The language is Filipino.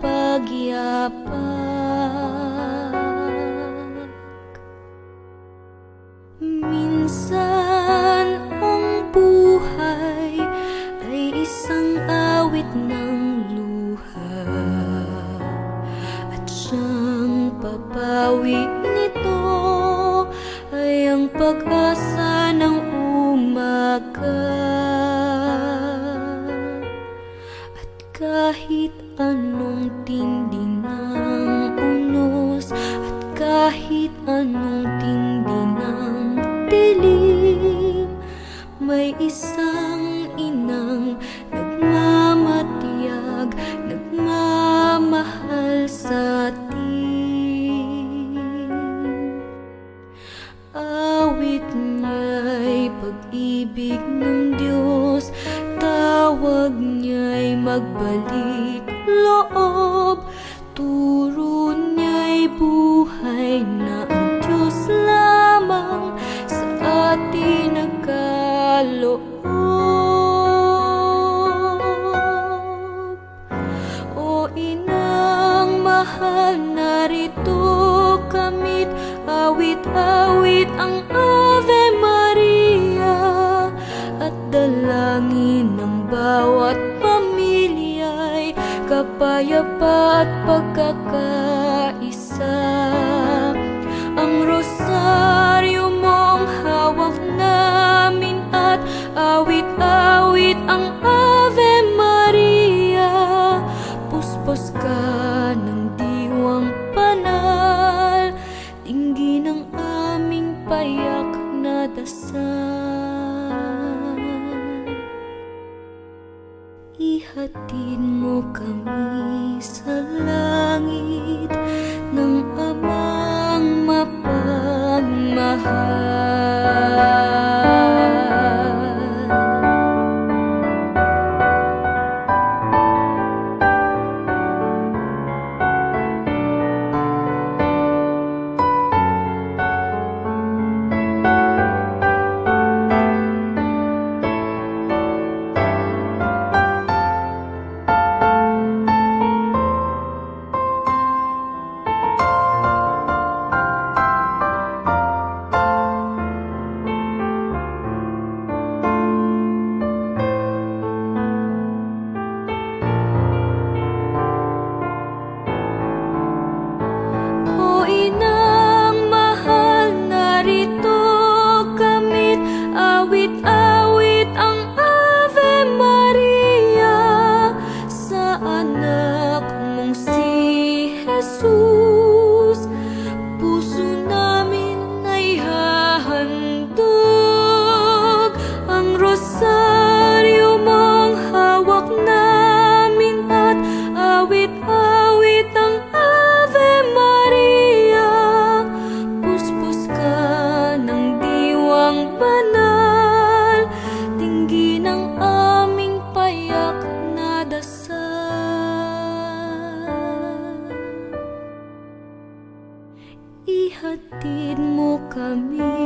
pagyapak. Minsan ang buhay ay isang awit ng luha, at siyang papawi nito ay ang pag-asa ng umaga. At kahit anong tindi ng unos, at kahit anong tindi ng dilim, may isang inang nagmamatiyag, nagmamahal sa atin. Awit niya'y pag-ibig ng Diyos, tawag niya'y magbalik loob, turo niya'y buhay na ang Diyos lamang sa atin nagkaloob. O inang mahal, narito kamit, awit-awit ang Ave Maria, at dalangin ng bawat pamilya'y kapayapa at pagkakaisa. Ang rosaryo mong hawak namin, at awit-awit ang Ave Maria, puspos ka ng diwang banal, tingin ang aming payak na dasal. Ihatid mo kami sa langit ng Amang mapagmahal. O inang mahal, narito kamit, awit-awit ang Ave Maria, sa anak mong si Jesus. Puso namin ay hahandog, ang rosaryo mong hawak namin, at awit-awit ang Ave Maria, puspos ka ng diwang banal, tingin ang aming payak na dasal. Ihatid mo kami